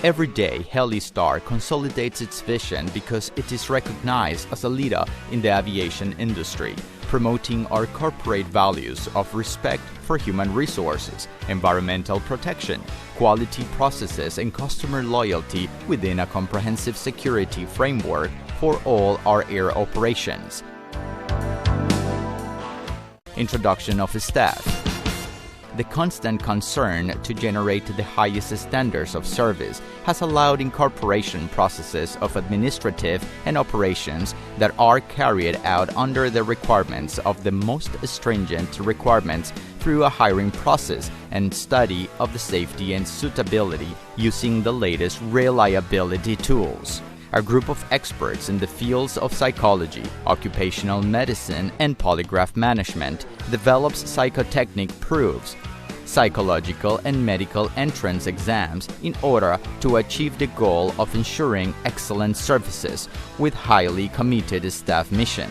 Every day, Helistar consolidates its vision because it is recognized as a leader in the aviation industry, promoting our corporate values of respect for human resources, environmental protection, quality processes, and customer loyalty within a comprehensive security framework for all our air operations. Introduction of staff. The constant concern to generate the highest standards of service has allowed incorporation processes of administrative and operations that are carried out under the requirements of the most stringent requirements through a hiring process and study of the safety and suitability using the latest reliability tools. A group of experts in the fields of psychology, occupational medicine, and polygraph management develops psychotechnic proofs, psychological and medical entrance exams in order to achieve the goal of ensuring excellent services with highly committed staff mission.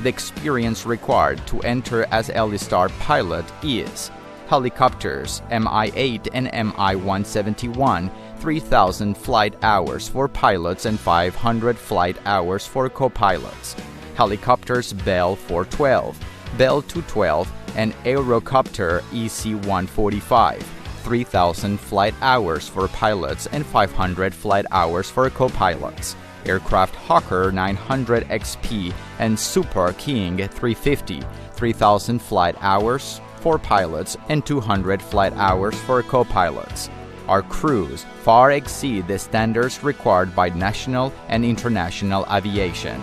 The experience required to enter as Helistar pilot is helicopters Mi-8 and Mi-171, 3,000 flight hours for pilots and 500 flight hours for co-pilots. Helicopters Bell 412, Bell 212, and Aerocopter EC-145, 3,000 flight hours for pilots and 500 flight hours for co-pilots. Aircraft Hawker 900 XP and Super King 350, 3,000 flight hours for pilots and 200 flight hours for co-pilots. Our crews far exceed the standards required by national and international aviation.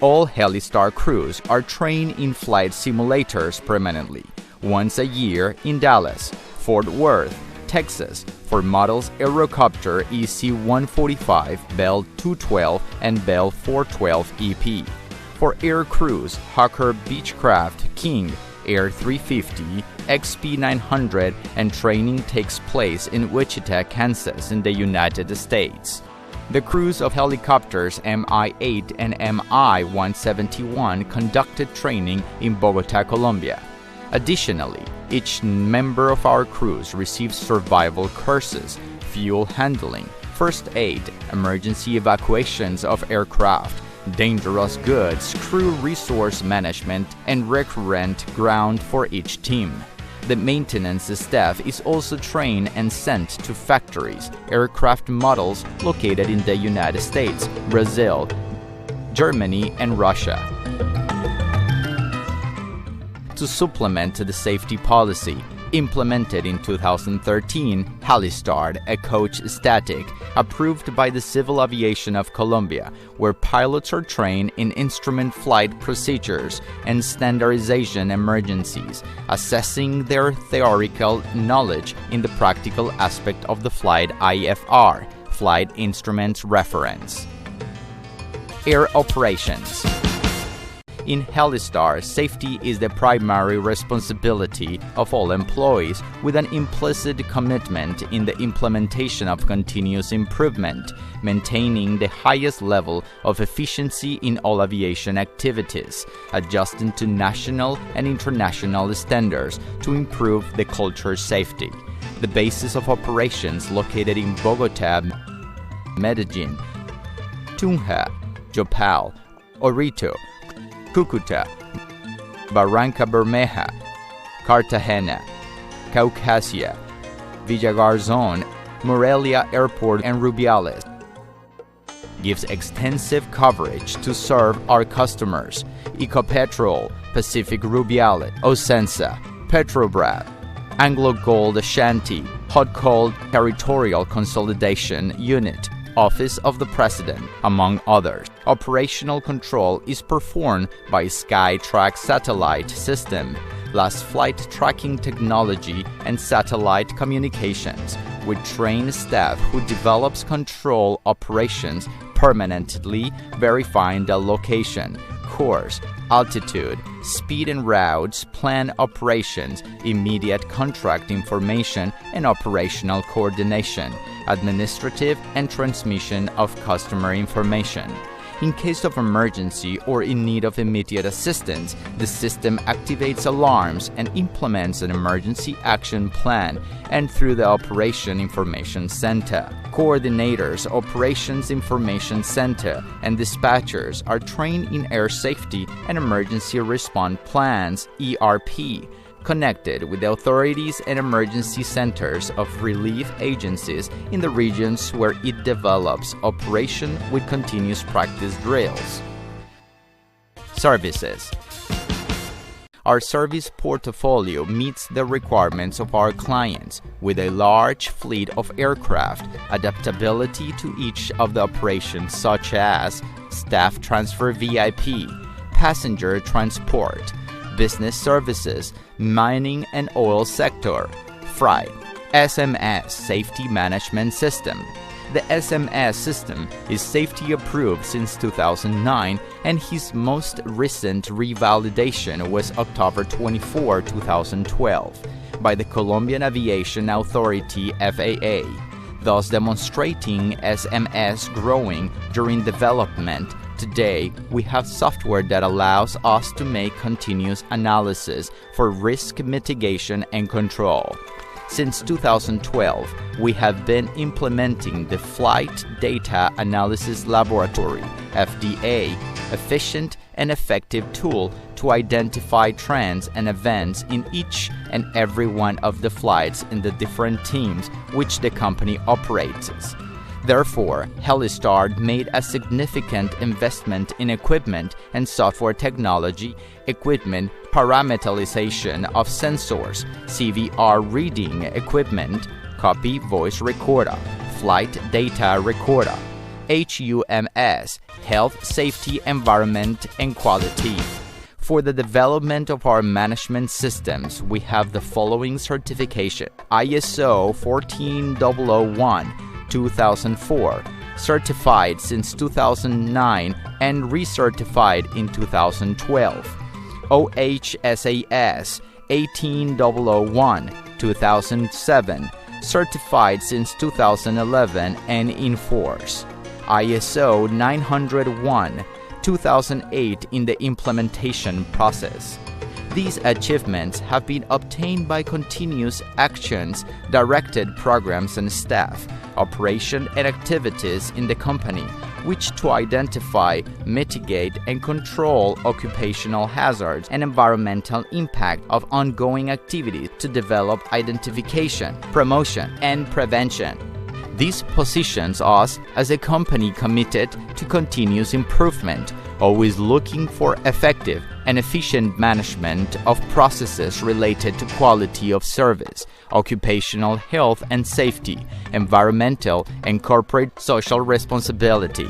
All Helistar crews are trained in flight simulators permanently, once a year in Dallas, Fort Worth, Texas, for models Aerocopter EC-145, Bell 212, and Bell 412 EP. For air crews, Hawker Beechcraft King, Air 350, XP900, and training takes place in Wichita, Kansas in the United States. The crews of helicopters Mi-8 and Mi-171 conducted training in Bogota, Colombia. Additionally, each member of our crews receives survival courses, fuel handling, first aid, emergency evacuations of aircraft, dangerous goods, crew resource management, and recurrent ground for each team. The maintenance staff is also trained and sent to factories, aircraft models located in the United States, Brazil, Germany, and Russia. To supplement the safety policy implemented in 2013, Helistar, a coach static, approved by the Civil Aviation of Colombia, where pilots are trained in instrument flight procedures and standardization emergencies, assessing their theoretical knowledge in the practical aspect of the flight IFR, Flight Instruments Reference. Air operations. In Helistar, safety is the primary responsibility of all employees, with an implicit commitment in the implementation of continuous improvement, maintaining the highest level of efficiency in all aviation activities, adjusting to national and international standards to improve the culture's safety. The basis of operations located in Bogota, Medellin, Tunja, Yopal, Orito, Cúcuta, Barranca Bermeja, Cartagena, Caucasia, Villagarzón, Morelia Airport, and Rubiales. Gives extensive coverage to serve our customers: Ecopetrol, Pacific Rubiales, Ocensa, Petrobras, Anglo Gold Ashanti, Hot Coal Territorial Consolidation Unit, Office of the President, among others. Operational control is performed by SkyTrack satellite system, last flight tracking technology, and satellite communications, with trained staff who develops control operations permanently, verifying the location, course, altitude, speed and routes, plan operations, immediate contract information, and operational coordination, administrative and transmission of customer information. In case of emergency or in need of immediate assistance, the system activates alarms and implements an emergency action plan, and through the Operation Information Center. Coordinators, Operations Information Center, and dispatchers are trained in air safety and emergency response plans, ERP, connected with the authorities and emergency centers of relief agencies in the regions where it develops operation with continuous practice drills. Services. Our service portfolio meets the requirements of our clients with a large fleet of aircraft, adaptability to each of the operations such as staff transfer VIP, passenger transport, business services, mining and oil sector, freight, SMS Safety Management System. The SMS system is safety approved since 2009, and his most recent revalidation was October 24, 2012, by the Colombian Aviation Authority FAA, thus demonstrating SMS growing during development. Today, we have software that allows us to make continuous analysis for risk mitigation and control. Since 2012, we have been implementing the Flight Data Analysis Laboratory, FDA, efficient and effective tool to identify trends and events in each and every one of the flights in the different teams which the company operates. Therefore, Helistar made a significant investment in equipment and software technology, equipment parameterization of sensors, CVR reading equipment, copy voice recorder, flight data recorder, HUMS, health, safety, environment, and quality. For the development of our management systems, we have the following certification: ISO 14001, 2004, certified since 2009 and recertified in 2012. OHSAS 18001, 2007, certified since 2011 and in force. ISO 901, 2008 in the implementation process. These achievements have been obtained by continuous actions, directed programs and staff, operation and activities in the company, which to identify, mitigate, and control occupational hazards and environmental impact of ongoing activities to develop identification, promotion, and prevention. This positions us as a company committed to continuous improvement, always looking for effective and efficient management of processes related to quality of service, occupational health and safety, environmental and corporate social responsibility.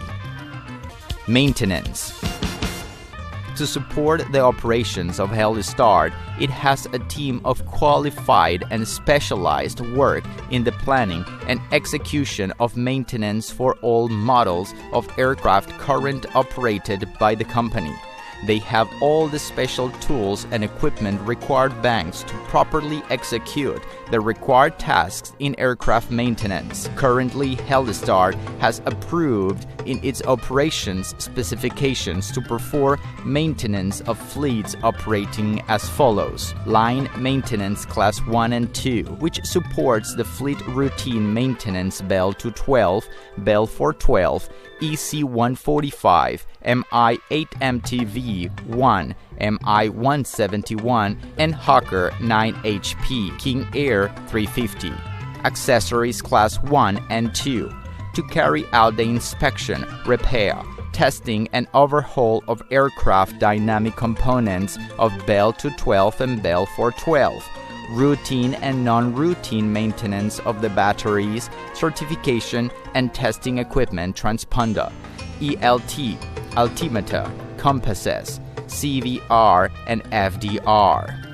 Maintenance. To support the operations of Helistar, it has a team of qualified and specialized work in the planning and execution of maintenance for all models of aircraft currently operated by the company. They have all the special tools and equipment required banks to properly execute the required tasks in aircraft maintenance. Currently, Helistar has approved in its operations specifications to perform maintenance of fleets operating as follows: Line Maintenance Class 1 and 2, which supports the Fleet Routine Maintenance Bell 212, Bell 412, EC 145, MI 8MTV 1, MI 171, and Hawker 9HP King Air 350. Accessories Class 1 and 2, to carry out the inspection, repair, testing, and overhaul of aircraft dynamic components of Bell 212 and Bell 412. Routine and non-routine maintenance of the batteries, certification and testing equipment transponder, ELT, altimeter, compasses, CVR, and FDR.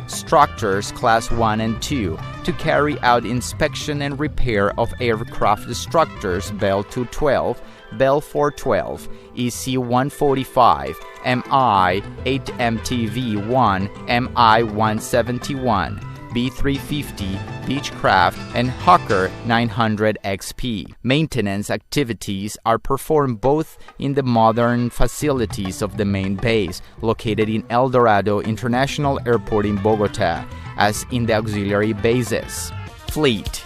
Structures Class 1 and 2, to carry out inspection and repair of aircraft structures Bell 212, Bell 412, EC 145, MI 8MTV 1, MI 171, B350, Beechcraft, and Hawker 900 XP. Maintenance activities are performed both in the modern facilities of the main base, located in El Dorado International Airport in Bogota, as in the auxiliary bases. Fleet.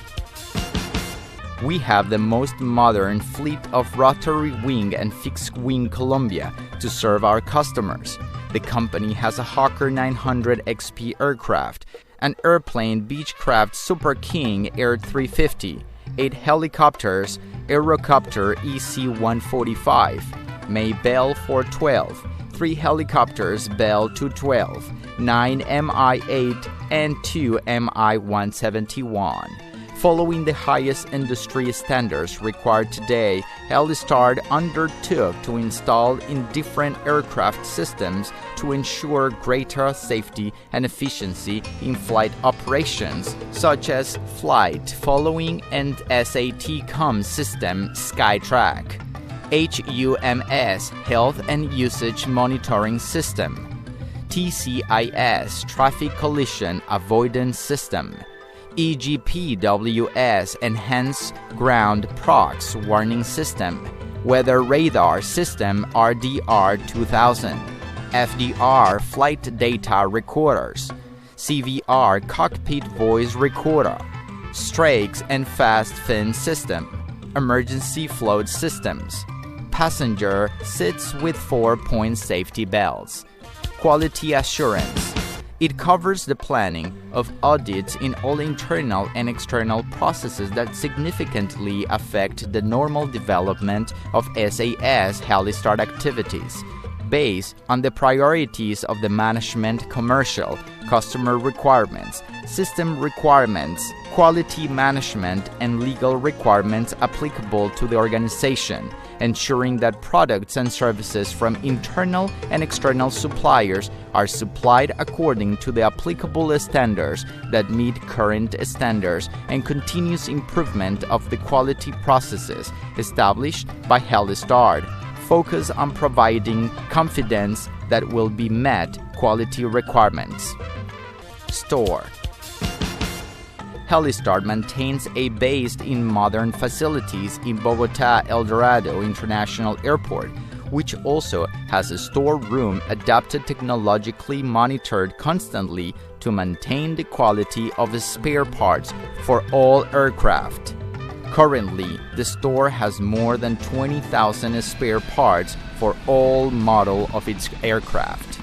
We have the most modern fleet of rotary wing and fixed wing Colombia to serve our customers. The company has a Hawker 900 XP aircraft, an airplane Beechcraft Super King Air 350, 8 helicopters Aerocopter EC-145, May Bell 412, 3 helicopters Bell 212, 9 Mi-8 and 2 Mi-171. Following the highest industry standards required today, Helistar undertook to install in different aircraft systems to ensure greater safety and efficiency in flight operations, such as flight following and SATCOM system SkyTrack, HUMS Health and Usage Monitoring System, TCIS Traffic Collision Avoidance System, EGPWS Enhanced Ground Prox Warning System, Weather Radar System RDR 2000, FDR Flight Data Recorders, CVR Cockpit Voice Recorder, Strakes and Fast Fin System, Emergency Float Systems, Passenger Seats with 4-point safety belts. Quality Assurance. It covers the planning of audits in all internal and external processes that significantly affect the normal development of SAS Helistar activities, based on the priorities of the management, commercial, customer requirements, system requirements, quality management, and legal requirements applicable to the organization, ensuring that products and services from internal and external suppliers are supplied according to the applicable standards that meet current standards, and continuous improvement of the quality processes established by Helistar. Focus on providing confidence that will be met quality requirements. Store. Helistar maintains a base in modern facilities in Bogota El Dorado International Airport, which also has a storeroom adapted technologically monitored constantly to maintain the quality of the spare parts for all aircraft. Currently, the store has more than 20,000 spare parts for all model of its aircraft.